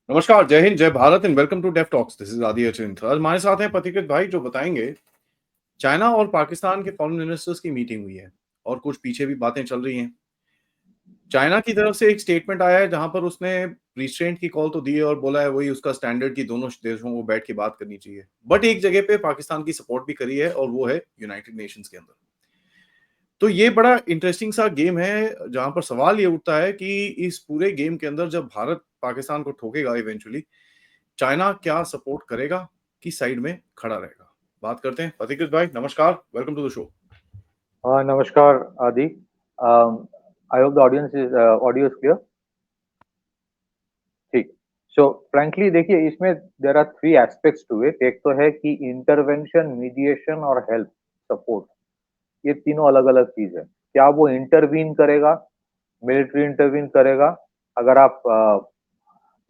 नमस्कार, जय हिंद, जय Bharat and welcome to Deaf Talks. This is Adi Achint. आज हमारे साथ हैं पथिकृत भाई जो बताएंगे चाइना और पाकिस्तान के फॉरेन मिनिस्टर्स की मीटिंग हुई है और कुछ पीछे भी बातें चल रही हैं। चाइना की तरफ से एक स्टेटमेंट आया है जहां पर उसने रिस्ट्रेंट की कॉल तो दी है और बोला है वही उसका स्टैंडर्ड की दोनों देशों को बैठ के बात करनी चाहिए। बट एक जगह पे पाकिस्तान की सपोर्ट भी करी है और वो है यूनाइटेड नेशंस के अंदर। तो ये बड़ा इंटरेस्टिंग सा गेम है जहां पर सवाल ये उठता है कि इस पूरे गेम के अंदर जब भारत पाकिस्तान को ठोकेगा इवेंचुअली, चाइना क्या सपोर्ट करेगा, किस साइड में खड़ा रहेगा? बात करते हैं। पथिकृत भाई नमस्कार, वेलकम टू द शो। नमस्कार Adi. I hope the audience is audio is clear. ठीक। सो फ्रैंकली देखिए, इसमें there are three aspects to it. एक तो है कि इंटरवेंशन, मीडिएशन और हेल्प सपोर्ट, ये तीनों अलग अलग चीज है। क्या वो इंटरवीन करेगा, मिलिट्री इंटरवीन करेगा? अगर आप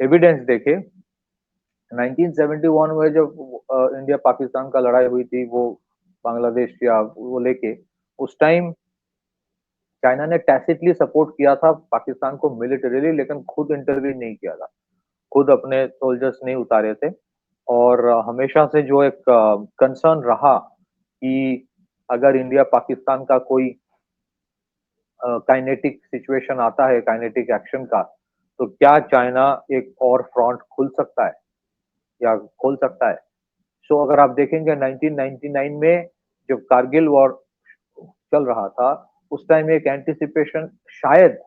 एविडेंस देखें, 1971 में जब इंडिया पाकिस्तान का लड़ाई हुई थी, वो बांग्लादेश या वो लेके, उस टाइम चाइना ने टैसिटली सपोर्ट किया था पाकिस्तान को मिलिटरीली, लेकिन खुद इंटरवीन नहीं किया था, खुद अपने सोल्जर्स नहीं उतारे थे। और हमेशा से जो एक कंसर्न रहा कि अगर इंडिया पाकिस्तान का कोई काइनेटिक सिचुएशन आता है, काइनेटिक एक्शन का, तो क्या चाइना एक और फ्रंट खुल सकता है या खोल सकता है? सो अगर आप देखेंगे 1999 में जब कारगिल वॉर चल रहा था, उस टाइम एक एंटिसिपेशन शायद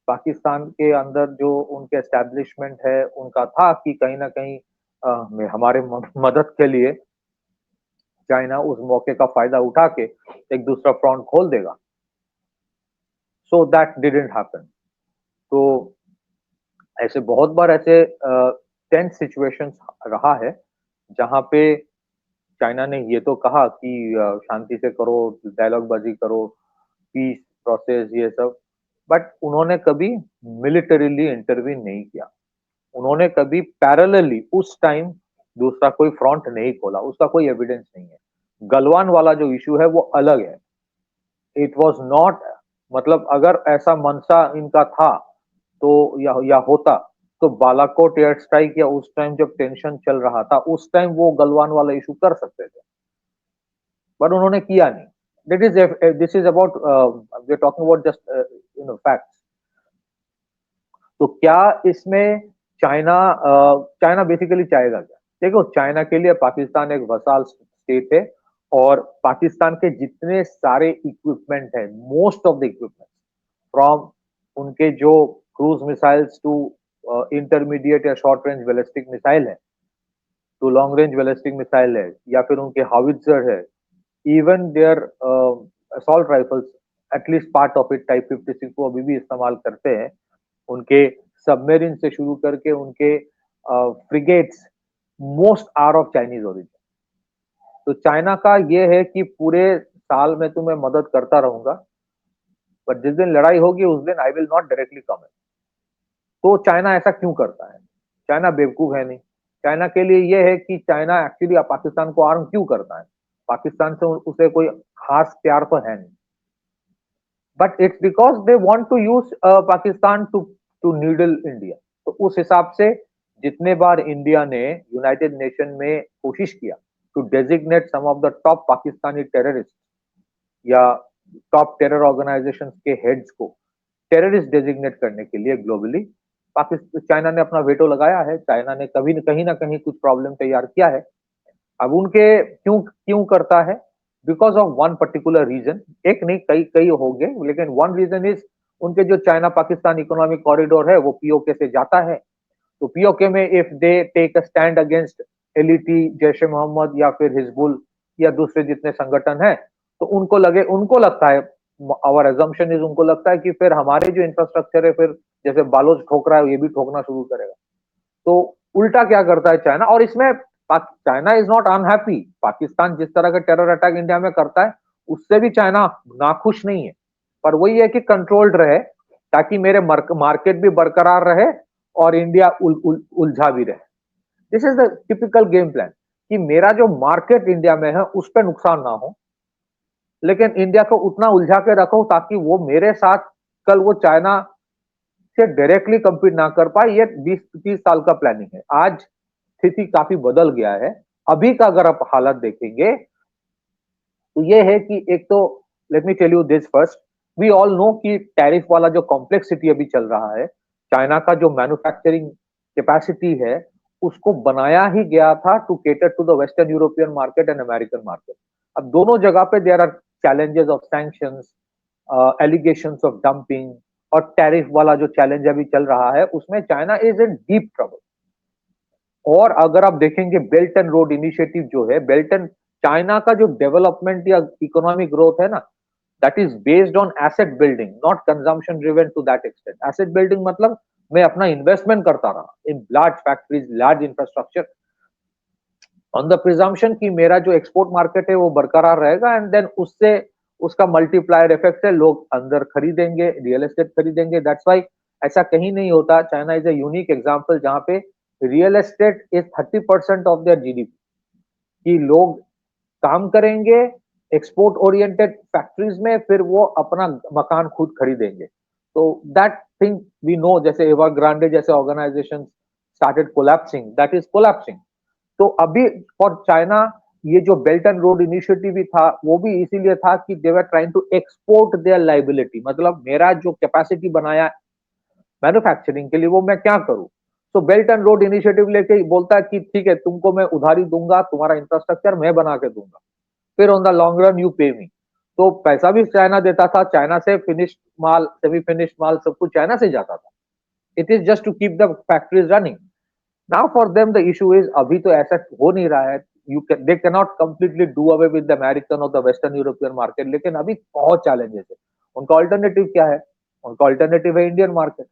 पाकिस्तान के अंदर जो उनके एस्टेब्लिशमेंट है उनका था कि कहीं ना कहीं हमारे मदद के लिए चाइना उस मौके का फायदा उठा के एक दूसरा फ्रंट खोल देगा। So that didn't happen. तो ऐसे बहुत बार ऐसे टेंस सिचुएशंस रहा है जहां पे चाइना ने ये तो कहा कि शांति से करो, डायलॉग बाजी करो, पीस प्रोसेस ये सब, बट उन्होंने कभी मिलिटरीली इंटरवीन नहीं किया। उन्होंने कभी पैरेलली उस टाइम दूसरा कोई फ्रंट नहीं खोला, उसका कोई एविडेंस नहीं है। गलवान वाला जो इशू है वो अलग है। इट वाज नॉट, मतलब अगर ऐसा मनसा इनका था तो या होता तो बालाकोट एयर स्ट्राइक या उस टाइम जब टेंशन चल रहा था उस टाइम वो गलवान वाला इशू कर सकते थे, बट उन्होंने किया नहीं। That is, this is about we're talking about just facts. तो क्या इसमें चाइना चाइना बेसिकली चाहेगा क्या? देखो, चाइना के लिए पाकिस्तान एक वसाल स्टेट है और पाकिस्तान के जितने सारे इक्विपमेंट है, most of the equipment, from उनके जो क्रूज मिसाइल्स टू इंटरमीडिएट या शॉर्ट रेंज बैलिस्टिक मिसाइल है, to long range ballistic missile है, या फिर उनके हावित्जर है, even their assault rifles, at least part of it type 56 को अभी भी इस्तेमाल करते हैं। उनके सबमरीन से शुरू करके उनके frigates, most are of Chinese origin. तो चाइना का ये है कि पूरे साल में तुम्हें मदद करता रहूंगा, पर जिस दिन लड़ाई होगी उस दिन I will not directly come. तो चाइना ऐसा क्यों करता है? चाइना बेवकूफ है नहीं। चाइना के लिए यह है कि चाइना एक्चुअली पाकिस्तान को आर्म क्यों करता है? पाकिस्तान से उसे कोई खास प्यार तो है नहीं, but it's because they want to use Pakistan to needle India. तो उस हिसाब से जितने बार इंडिया ने यूनाइटेड नेशन में कोशिश किया to designate some of the top Pakistani terrorist या टॉप टेरर ऑर्गेनाइजेशंस के हेड्स को टेररिस्ट डेजिग्नेट करने के लिए ग्लोबली, पाकिस्तान चाइना ने अपना वेटो लगाया है। चाइना ने कभी कहीं ना कहीं कुछ प्रॉब्लम तैयार किया है। अब उनके क्यों क्यों करता है? Because of one particular reason. एक नहीं, कई कई हो गए, लेकिन वन रीजन इज उनके जो चाइना पाकिस्तान इकोनॉमिक कॉरिडोर है वो पीओके से जाता है। तो पीओके में if they take a stand against LeT, Jaish e Mohammed या फिर हिजबुल या दूसरे जितने संगठन है, तो उनको लगता है, आवर एजम्पशन इज, उनको लगता है कि फिर हमारे जो इंफ्रास्ट्रक्चर है, फिर जैसे बालोच ठोक रहा है ये भी ठोकना शुरू करेगा। तो उल्टा क्या करता है चाइना, और इसमें China is not unhappy. Pakistan जिस तरह का टेरर अटैक इंडिया में करता है उससे भी चाइना नाखुश नहीं है, पर वही है कि कंट्रोल्ड रहे ताकि मेरे मार्केट भी बरकरार रहे और इंडिया उलझा भी रहे। This is the typical game plan कि मेरा जो मार्केट इंडिया में है उस पर नुकसान ना हो, लेकिन इंडिया को उतना उलझा के रखो ताकि वो मेरे साथ, कल वो चाइना से डायरेक्टली compete ना कर पाए, ये 20-30 साल का प्लानिंग है। आज स्थिति काफी बदल गया है। अभी का अगर आप हालत देखेंगे तो ये है कि एक तो let me tell you this first, we all know कि टैरिफ वाला जो कॉम्प्लेक्सिटी अभी चल रहा है, चाइना का जो मैन्युफैक्चरिंग कैपेसिटी है, उसको बनाया ही गया था to cater to the western European market and American market. अब दोनों जगह पे there are challenges of sanctions, allegations of dumping और टैरिफ वाला जो चैलेंज अभी चल रहा है, उसमें China is in deep trouble. और अगर आप देखेंगे बेल्ट एंड रोड इनिशिएटिव जो है, बेल्ट एंड चाइना का जो डेवलपमेंट या इकोनॉमिक ग्रोथ है ना, that is based on asset building, not consumption driven to that extent. Asset building मतलब मैं अपना इन्वेस्टमेंट करता रहा in large factories, large infrastructure, on the presumption कि मेरा जो एक्सपोर्ट मार्केट है वो बरकरार रहेगा, एंड देन उससे उसका मल्टीप्लायर इफेक्ट है, लोग अंदर खरीदेंगे, रियल एस्टेट खरीदेंगे। दैट्स वाई ऐसा कहीं नहीं होता। China is a unique example जहां पे real estate is 30% of their GDP, कि लोग काम करेंगे एक्सपोर्ट ओरिएंटेड फैक्ट्रीज में, फिर वो अपना मकान खुद खरीदेंगे। तो दैट थिंग वी नो, जैसे एवरग्रांडे जैसे organisation started collapsing, that is collapsing. तो अभी फॉर चाइना ये जो बेल्ट एंड रोड इनिशिएटिव भी था, वो भी इसीलिए था कि they were trying to export their liability, मतलब मेरा जो कैपेसिटी बनाया मैन्युफैक्चरिंग के लिए वो मैं क्या करूं। तो बेल्ट एंड रोड इनिशिएटिव लेके बोलता है कि ठीक है, तुमको मैं उधारी दूंगा, तुम्हारा इंफ्रास्ट्रक्चर मैं बना के दूंगा, फिर on the long run you पे मी। तो पैसा भी चाइना देता था, चाइना से फिनिश्ड माल, सेमी फिनिश्ड माल सब कुछ चाइना से जाता था। It is just to keep the factories running. Now for them the issue is, अभी तो ऐसा हो नहीं रहा है, you can they can not completely do away with the American और द वेस्टर्न यूरोपियन मार्केट, लेकिन अभी बहुत चैलेंजेस है। उनका ऑल्टरनेटिव क्या है? उनका ऑल्टरनेटिव है इंडियन मार्केट।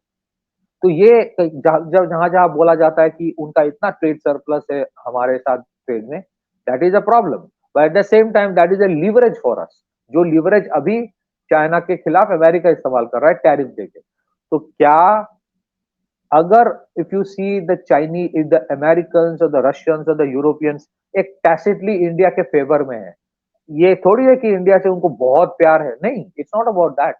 तो ये जहां जहां बोला जाता है कि उनका इतना ट्रेड सरप्लस है हमारे साथ ट्रेड में, that is a problem, but at the same time that is a leverage for us, जो लीवरेज अभी चाइना के खिलाफ अमेरिका इस्तेमाल कर रहा है टैरिफ देके। तो क्या अगर if you see the Chinese, the American और द रशियंस और द यूरोपियंस एक टैसिटली इंडिया के फेवर में है, ये थोड़ी है कि इंडिया से उनको बहुत प्यार है, नहीं, इट्स नॉट अबाउट दैट।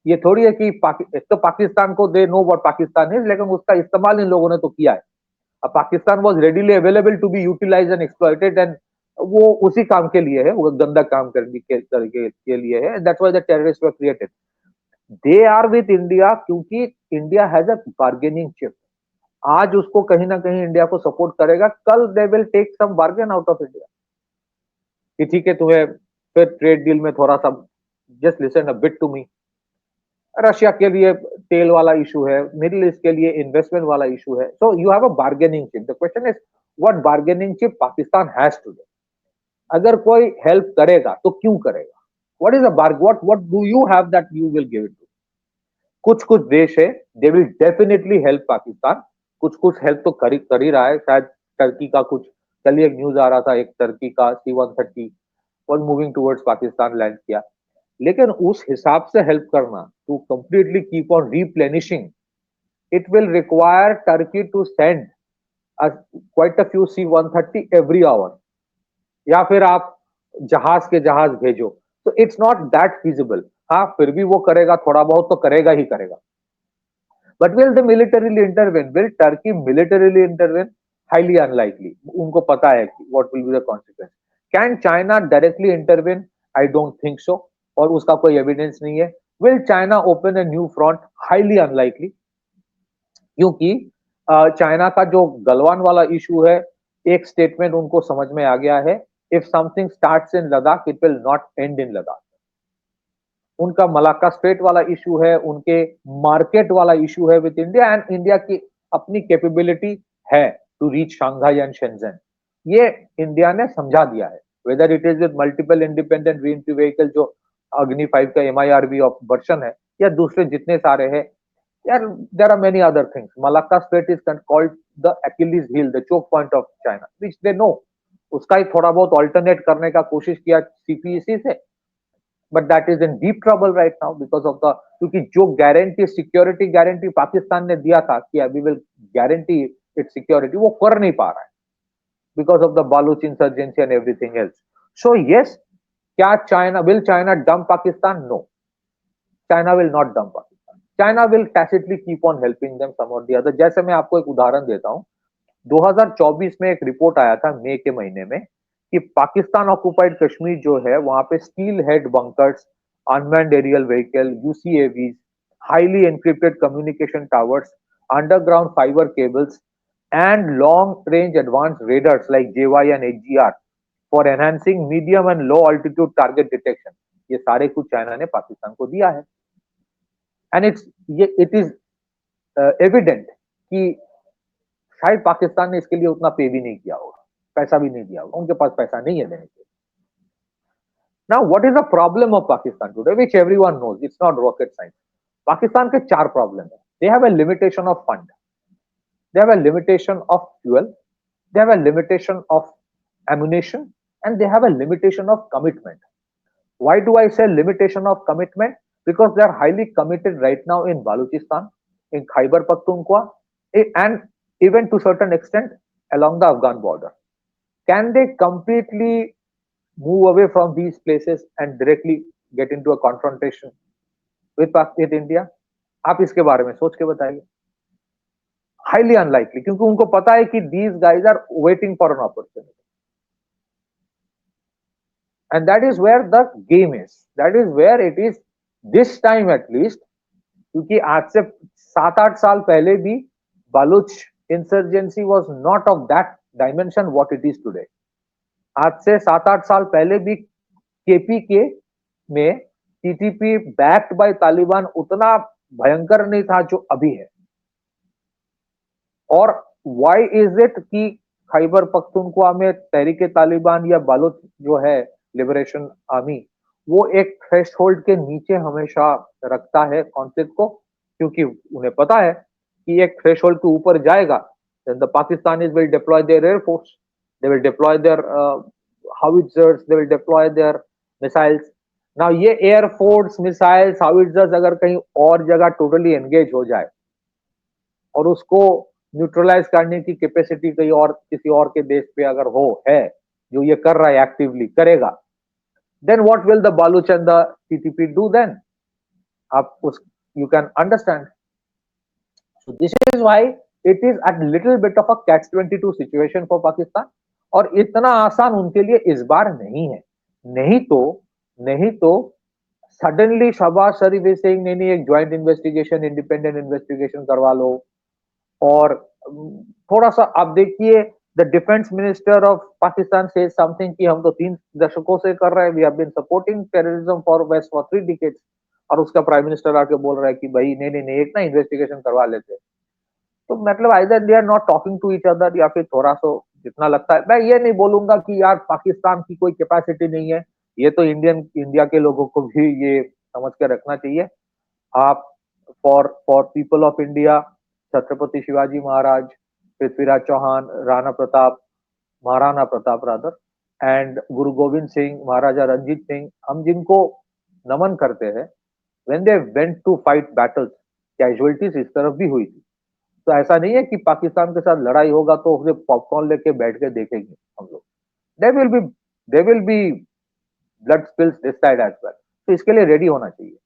ये थोड़ी है कि एक तो पाकिस्तान को they know what Pakistan is, लेकिन उसका इस्तेमाल इन लोगों ने तो किया है। अब Pakistan was readily available to be utilised and exploited, and वो उसी काम के लिए है, वो गंदा काम करने के लिए है। That's why the terrorist were created. They are with India क्योंकि India has a bargaining chip. आज उसको कहीं ना कहीं इंडिया को सपोर्ट करेगा, कल they will take some bargain out of India कि ठीक है, तुम्हें फिर ट्रेड डील में थोड़ा सा, just listen a bit to me. Russia के लिए तेल वाला इशू है, मिडिल ईस्ट के लिए इन्वेस्टमेंट वाला इशू है। So you have a bargaining chip. The question is what bargaining chip Pakistan has today. अगर कोई हेल्प करेगा तो क्यों करेगा? What is a barg what do you have that you will give it to? कुछ कुछ देश है, they will definitely help Pakistan. कुछ कुछ हेल्प तो कर ही रहा है, शायद टर्की का कुछ, कल एक न्यूज आ रहा था, एक टर्की का C-130 was moving towards Pakistan land किया। लेकिन उस हिसाब से हेल्प करना, to completely keep on replenishing, it will require Turkey to send quite a few C-130 every hour, या फिर आप जहाज के जहाज भेजो। तो इट्स नॉट दैट फिजिबल। हाँ, फिर भी वो करेगा, थोड़ा बहुत तो करेगा ही करेगा। But will the militarily intervene? Will Turkey militarily intervene? Highly unlikely. उनको पता है कि what will be the consequence. Can China directly intervene? I don't think so, और उसका कोई एविडेंस नहीं है। Will China open a new front? Highly unlikely, क्योंकि चाइना का जो गलवान वाला इशू है, एक स्टेटमेंट उनको समझ में आ गया है, if something starts in Ladakh it will not and in Ladakh. उनका मलाक्का स्ट्रेट वाला इशू है, उनके मार्केट वाला इशू है विद इंडिया, एंड इंडिया की अपनी कैपेबिलिटी है to reach Shanghai and Shenzhen. ये इंडिया ने समझा दिया है, whether it is with multiple independent reentry vehicle जो अग्नि 5 का MIRV ऑफ वर्जन है, या दूसरे जितने सारे हैं यार, there are many other things. Malacca Strait is called the Achilles heel, the choke point of China, which they know. उसका ही थोड़ा बहुत ऑल्टरनेट करने का कोशिश किया CPEC से, but that is in deep trouble right now because of the, क्योंकि जो गारंटी, सिक्योरिटी गारंटी पाकिस्तान ने दिया था कि we will guarantee its security, वो कर नहीं पा रहा है because of the Baloch insurgency and everything else. So yes, क्या China, will China dump Pakistan? No, China will not dump Pakistan. China will tacitly keep on helping them some or the other. जैसे मैं आपको एक उदाहरण देता हूँ, 2024 में एक रिपोर्ट आया था मई के महीने में कि पाकिस्तान ऑक्युपाइड कश्मीर जो है वहां पे steel head bunkers, unmanned aerial vehicle, UCAVs, highly encrypted communication towers, underground fibre cables and long range advance radars like JY and HGR for enhancing medium and low altitude target detection, ये सारे कुछ China ने पाकिस्तान को दिया है। And it is evident कि शायद पाकिस्तान ने इसके लिए उतना पे भी नहीं किया होगा, पैसा भी नहीं दिया होगा, उनके पास पैसा नहीं है देने के लिए। Now what is the problem of Pakistan today, which everyone knows, it's not rocket science. Pakistan के चार प्रॉब्लम है। They have a limitation of fund, they have a limitation of fuel, they have a limitation of ammunition, and they have a limitation of commitment. Why do I say limitation of commitment? Because they are highly committed right now in Balochistan, in Khyber Pakhtunkhwa, and even to certain extent along the Afghan border. Can they completely move away from these places and directly get into a confrontation with India? आप इसके बारे में सोच के बताइए। Highly unlikely, क्योंकि उनको पता है कि these guys are waiting for an opportunity, and that is where the game is, that is where it is this time at least. क्योंकि आज से 7-8 साल पहले भी Baloch insurgency was not of that dimension what it is today. आज से 7-8 साल पहले भी केपीके में टीटीपी बैक्ड बाय तालिबान उतना भयंकर नहीं था जो अभी है। और व्हाई इज इट कि खैबर पख्तूनख्वा में तहरीके तालिबान या बालूच जो है लिबरेशन आर्मी, वो एक थ्रेशहोल्ड के नीचे हमेशा रखता है कॉन्फ्लिक्ट को, क्योंकि उन्हें पता है कि एक थ्रेशहोल्ड के ऊपर जाएगा then the Pakistanis will deploy their air force, they will deploy their howitzers, they will deploy their missiles. Now ये एयर फोर्स, मिसाइल्स, हाविट्जर्स अगर कहीं और जगह टोटली एंगेज हो जाए और उसको न्यूट्रलाइज करने की कैपेसिटी कहीं और किसी और के देश पे अगर है जो ये कर रहा है, एक्टिवली करेगा, then what will the Baluch and the TTP do then? आप उस you can understand. So this is why it is a little bit of a catch-22 situation for Pakistan, और इतना आसान उनके लिए इस बार नहीं है। नहीं तो suddenly Shahbaz Sharif is saying नहीं एक ज्वाइंट इन्वेस्टिगेशन, इंडिपेंडेंट इन्वेस्टिगेशन करवा लो। और थोड़ा सा आप देखिए, the defence minister of Pakistan says something कि हम तो 3 दशकों से कर रहे हैं, we have been supporting terrorism for west for 3 decades, और उसका प्राइम मिनिस्टर आके बोल रहा है कि भाई नहीं एक ना इन्वेस्टिगेशन करवा लेते। तो मतलब either they are not talking to each other, या फिर थोड़ा सा जितना लगता है, मैं ये नहीं बोलूंगा कि यार पाकिस्तान की कोई कैपेसिटी नहीं है, ये तो इंडिया के लोगों को भी ये समझ के रखना चाहिए। आप for people of India, Chhatrapati Shivaji Maharaj, Prithviraj Chauhan, Maharana Pratap rather, and Guru Gobind Singh, महाराजा रंजीत सिंह, हम जिनको नमन करते हैं, when they went to fight battles, casualties इस तरफ भी हुई थी। तो ऐसा नहीं है कि पाकिस्तान के साथ लड़ाई होगा तो उसे पॉपकॉर्न लेके बैठ के देखेंगे हम लोग। There will be blood spills this side as well. तो इसके लिए रेडी होना चाहिए।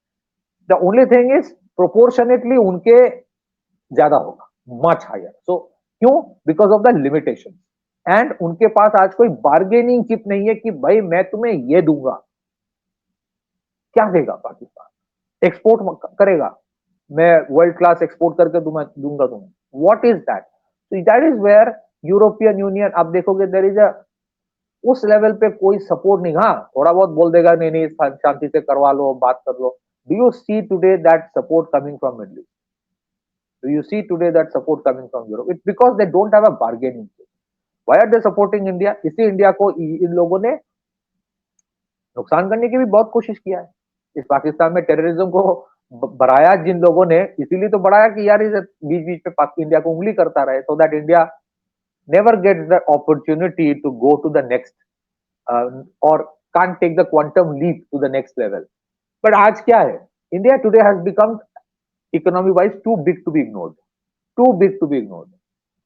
The only thing is proportionately उनके ज्यादा होगा, मच हायर। सो क्यों? Because of the limitation, and उनके पास आज कोई बार्गेनिंग चिप नहीं है कि भाई मैं तुम्हें ये दूंगा। क्या देगा पाकिस्तान? एक्सपोर्ट करेगा, मैं वर्ल्ड क्लास एक्सपोर्ट करके दूंगा तुम्हें। What is that? तो that is where European Union, आप देखोगे देयर इज उस लेवल पे कोई सपोर्ट नहीं। हाँ, थोड़ा बहुत बोल देगा नहीं शांति से करवा लो, बात कर लो। Do you see today that support coming from Middle East? Do you see today that support coming from Europe? It's because they don't have a bargaining. Why are they supporting India? इसी India को इन लोगों ने नुकसान करने की भी बहुत कोशिश किया है। इस पाकिस्तान में टेररिज्म को बढ़ाया जिन लोगों ने, इसीलिए तो बढ़ाया कि यार इस बीच बीच पे इंडिया को उंगली करता रहे, so that India never gets the opportunity to go to the next और can't take the quantum leap to the next level. But आज क्या है? India today has become economy wise too big to be ignored, too big to be ignored.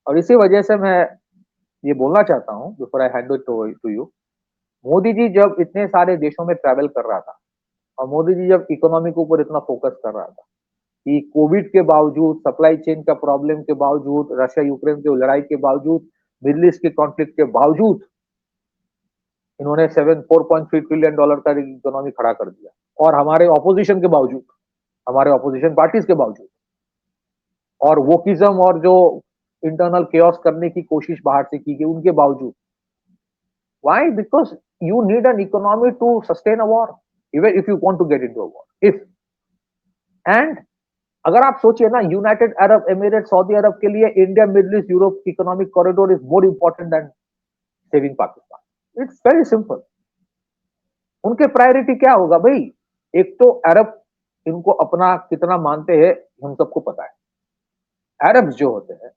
और इसी वजह से मैं ये बोलना चाहता हूँ before I hand it over to you, Modi ji जब इतने सारे देशों में ट्रैवल कर रहा था और मोदी जी जब इकोनॉमी के ऊपर इतना फोकस कर रहा था, कि कोविड के बावजूद, सप्लाई चेन का प्रॉब्लम के बावजूद, रशिया यूक्रेन की लड़ाई के बावजूद, मिडल ईस्ट के कॉन्फ्लिक्ट के बावजूद इन्होंने 4.3 ट्रिलियन डॉलर का इकोनॉमी खड़ा कर दिया, और हमारे ऑपोजिशन के बावजूद, हमारे ऑपोजिशन पार्टीज के बावजूद, और वोकिज्म और जो इंटरनल केओस करने की कोशिश बाहर से की गई उनके बावजूद. Why? Because you need an economy to sustain a war, even if you want to get into a war. If and अगर आप सोचिए ना, United Arab Emirate, Saudi Arab के लिए India, Middle East, Europe economic corridor is more important than saving Pakistan. It's very simple. उनके priority क्या होगा भाई? एक तो अरब इनको अपना कितना मानते हैं हम सबको पता है. अरब्स जो होते हैं,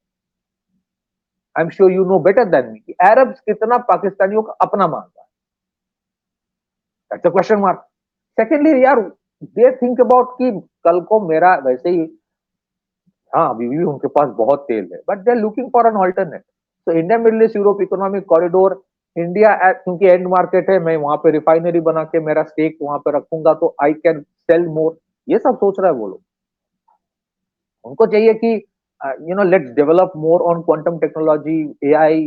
I am sure you know better than me, Arabs कितना पाकिस्तानियों का अपना मानता है. That's a question mark. Secondly यार, दे थिंक अबाउट कि कल को मेरा वैसे ही, हाँ अभी भी उनके पास बहुत तेल है, but they are looking for an alternate. तो India, Middle East, Europe economic corridor, India क्योंकि एंड मार्केट है, मैं वहां पे रिफाइनरी बना के मेरा स्टेक वहां पे रखूंगा तो आई कैन सेल मोर. ये सब सोच रहा है वो लोग. उनको चाहिए कि let's develop more on quantum technology, AI.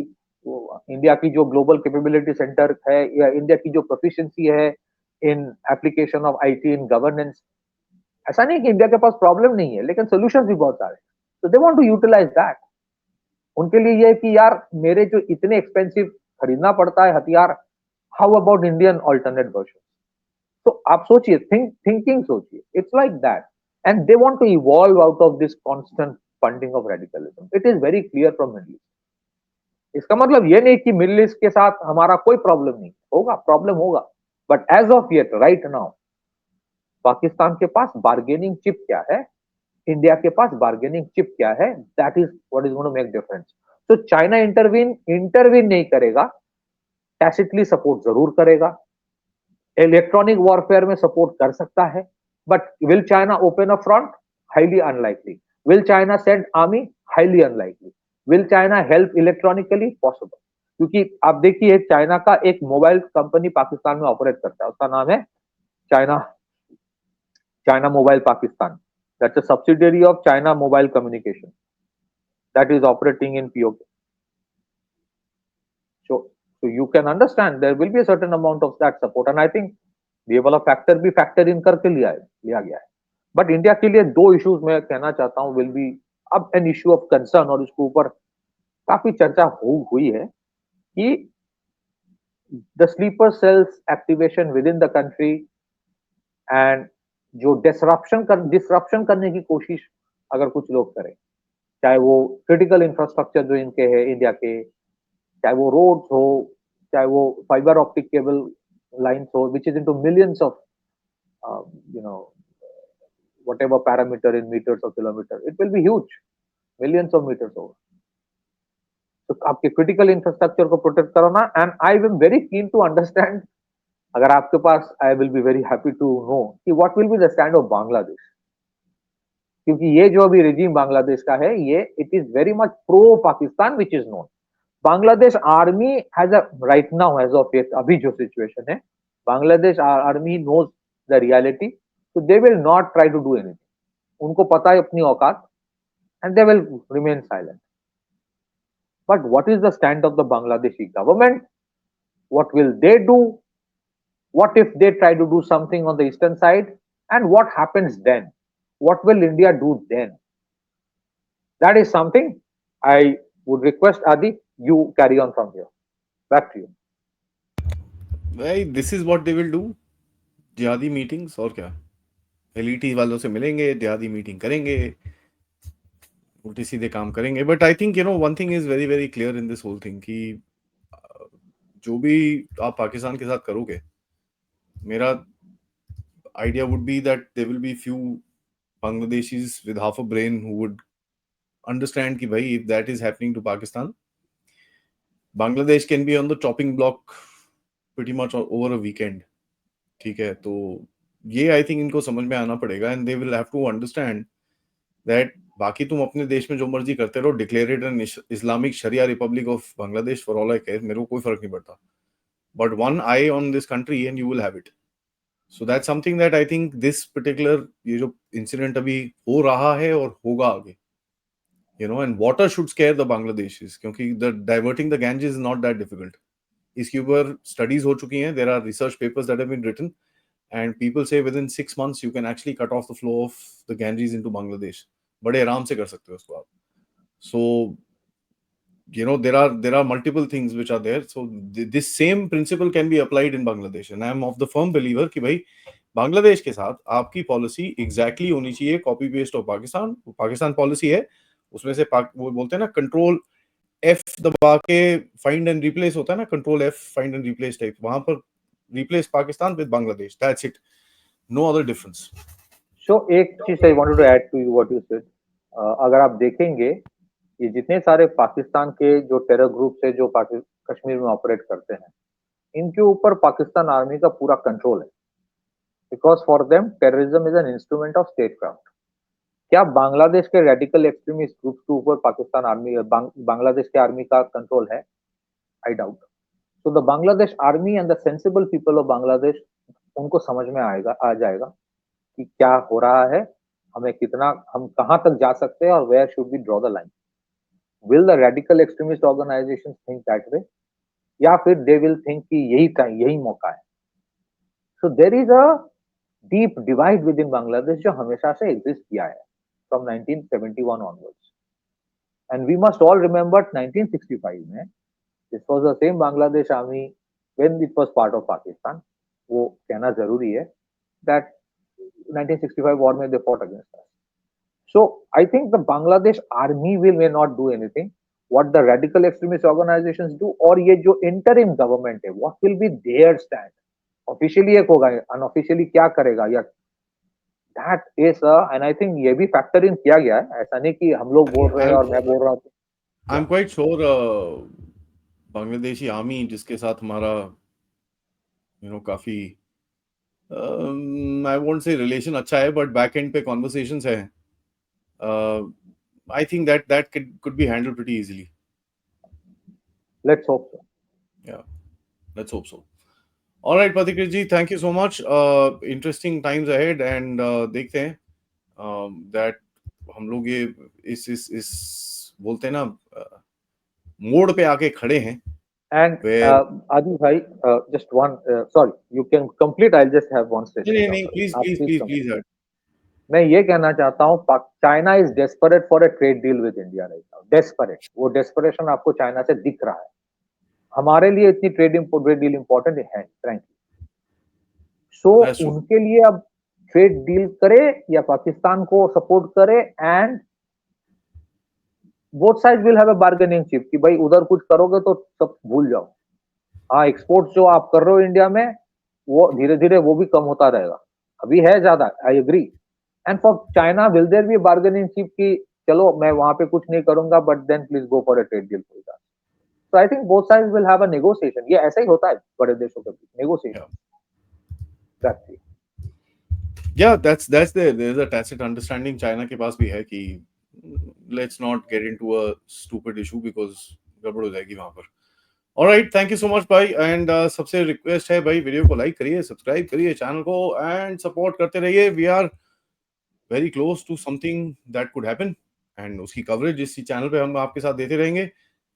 India की जो ग्लोबल कैपेबिलिटी सेंटर है, या इंडिया की जो प्रोफिशिएंसी है in application of IT in governance, ऐसा नहीं कि इंडिया के पास प्रॉब्लम नहीं है, लेकिन सोल्यूशंस भी बहुत सारे. तो they want to utilise that. उनके लिए ये है कि यार मेरे जो इतने एक्सपेंसिव खरीदना पड़ता है हथियार, how about Indian alternate version. तो आप सोचिए, थिंकिंग सोचिए, it's like that. And they want to evolve out of this constant funding of radicalism. It is very clear from Middle East. इसका मतलब ये नहीं कि मिडिल ईस्ट के साथ हमारा कोई प्रॉब्लम नहीं होगा, प्रॉब्लम होगा, but as of yet right now Pakistan के पास बार्गेनिंग चिप क्या है, इंडिया के पास बार्गेनिंग चिप क्या है, that is what is going to make difference. तो चाइना इंटरवीन नहीं करेगा, टैसिटली सपोर्ट जरूर करेगा, इलेक्ट्रॉनिक वॉरफेयर में सपोर्ट कर सकता है, but will China open a front? Highly unlikely. Will China send army? Highly unlikely. Will China help electronically? Possible. क्योंकि आप देखिए, चाइना का एक मोबाइल कंपनी पाकिस्तान में ऑपरेट करता है, उसका नाम है China China mobile Pakistan. That's a subsidiary of China mobile communication that is operating in POK. So you can understand there will be a certain amount of that support, and I think ये वाला factor भी factor in करके लिया गया है. But India के लिए दो इश्यूज मैं कहना चाहता हूं विल बी अब एन इश्यू ऑफ कंसर्न, और इसके ऊपर काफी चर्चा हुई है कि the sleeper cells activation within the country, and जो डिसरप्शन करने की कोशिश अगर कुछ लोग करें, चाहे वो क्रिटिकल इंफ्रास्ट्रक्चर जो इनके है इंडिया के, चाहे वो रोड्स हो, चाहे वो फाइबर ऑप्टिक केबल लाइन्स हो, which is into millions of whatever parameter in meters or kilometer, it will be huge, millions of meters over. तो आपके क्रिटिकल इंफ्रास्ट्रक्चर को प्रोटेक्ट करना, and I am very keen to understand, अगर आपके पास, I will be very happy to know कि what will be the stand of Bangladesh. क्योंकि ये जो अभी रिजीम बांग्लादेश का है, ये it is very much pro Pakistan which is known. Bangladesh army has a right now as of yet, अभी जो सिचुएशन है, Bangladesh army knows the reality, so they will not try to do anything. उनको पता है अपनी औकात, and they will remain silent. But what is the stand of the Bangladeshi government? What will they do? What if they try to do something on the eastern side? And what happens then? What will India do then? That is something I would request Adi, you carry on from here. Back to you. भाई this is what they will do. जिहादी meetings और क्या, LeT वालों से मिलेंगे, जिहादी meeting करेंगे, उल्टे सीधे काम करेंगे. But I think one thing is very very clear in this whole thing कि जो भी आप पाकिस्तान के साथ करोगे, मेरा idea would be that there will be few Bangladeshis with half a brain who would understand कि भाई if that is happening to Pakistan, Bangladesh can be on the chopping block pretty much over a weekend. ठीक है, तो ये I think इनको समझ में आना पड़ेगा, and they will have to understand that बाकी तुम अपने देश में जो मर्जी करते रहो, declared an Islamic sharia republic of Bangladesh for all I care, मेरे को कोई फर्क नहीं पड़ता, but one eye on this country and you will have it. So that's something that I think this particular ये जो incident अभी हो रहा है और होगा आगे, and water should scare the Bangladeshis क्योंकि the diverting the Ganges is not that difficult. इसके ऊपर studies हो चुकी हैं, there are research papers that have been written, and people say within 6 months you can actually cut off the flow of the Ganges into Bangladesh. बड़े आराम से कर सकते हो उसको आप. So there are multiple things which are there. So this same principle can be applied in Bangladesh, and I am of the firm believer कि भाई बांग्लादेश के साथ आपकी पॉलिसी एग्जैक्टली होनी चाहिए copy paste of Pakistan policy है, उसमें से वो बोलते हैं ना कंट्रोल एफ दबा के फाइंड एंड रिप्लेस होता है ना, control F find and replace type, वहां पर replace Pakistan with Bangladesh, that's it, no other difference. So एक चीज I wanted to add to you what you said. अगर आप देखेंगे ये जितने सारे पाकिस्तान के जो टेरर ग्रुप है जो कश्मीर में ऑपरेट करते हैं, इनके ऊपर पाकिस्तान आर्मी का पूरा कंट्रोल है, because for them terrorism is an instrument of state craft. क्या बांग्लादेश के रेडिकल एक्सट्रीमिस्ट ग्रुप के ऊपर पाकिस्तान आर्मी बांग्लादेश के आर्मी का कंट्रोल है? I doubt. So the Bangladesh army and the sensible people of Bangladesh, उनको समझ में आ जाएगा कि क्या हो रहा है, हमें हम कहां तक जा सकते हैं और where should we draw the line. Will the radical extremist organisations think that way, या फिर दे विल थिंक कि यही मौका है. So there is a deep divide within Bangladesh जो हमेशा से एग्जिस्ट किया है from 1971 onwards. And we must all remember 1965 में, this was the same Bangladesh army when it was part of Pakistan. वो कहना जरूरी है that 1965 war में they fought against us. So I think the Bangladesh army may not do anything. What the radical extremist organizations do, और ये जो interim government है, what will be their stand? Officially एक होगा, unofficially क्या करेगा, या that is and I think ये भी factor in किया गया है. ऐसा नहीं कि हम लोग बोल रहे हैं और मैं बोल रहा हूँ. I'm quite sure Bangladeshi army जिसके साथ हमारा काफी I won't say relation अच्छा है, but back end पे conversations है. I think that could be handled pretty easily. Let's hope so. Yeah, let's hope so. All right, Pathikrit ji, thank you so much. Interesting times ahead, and देखते हैं that हम लोग ये इस बोलते हैं ना मोड़ पे आके खड़े हैं. And Adi bhai, just one, sorry, you can complete. I'll just have one statement. नहीं, please. मैं ये कहना चाहता हूँ, China is desperate for a trade deal with India right now. Desperate, वो डेस्परेशन आपको चाइना से दिख रहा है. हमारे लिए इतनी ट्रेड डील इंपॉर्टेंट है फ्रैंकली. सो उनके लिए अब ट्रेड डील करे या पाकिस्तान को सपोर्ट करे, and both side will have a bargaining chip कि भाई उधर कुछ करोगे तो सब भूल जाओ. हाँ, एक्सपोर्ट जो आप कर रहे हो इंडिया में, वो धीरे धीरे वो भी कम होता रहेगा. अभी है ज्यादा, I agree. And for China will there be bargaining chip कि चलो मैं वहां पे कुछ नहीं करूंगा, but then please go for a trade deal for that. So I think both sides will have a negotiation. ये ऐसा ही होता है बड़े देशों के बीच, negotiation. That's it. Yeah, there's a tacit understanding China के पास भी है कि let's not get into a stupid issue because गड़बड़ हो जाएगी वहां पर. Alright, thank you so much भाई, and सबसे रिक्वेस्ट है भाई, वीडियो को लाइक करिए, सब्सक्राइब करिए चैनल को, एंड सपोर्ट करते रहिए. We are very close to something that could happen, and उसकी कवरेज इसी चैनल पे हम आपके साथ देते रहेंगे.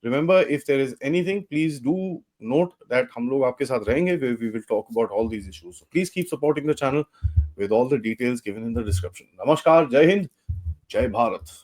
Remember, if there is anything, please do note that हम लोग आपके साथ रहेंगे. We will talk about all these issues. So please keep supporting the channel with all the details given in the description. Namaskar, Jai Hind, Jai Bharat.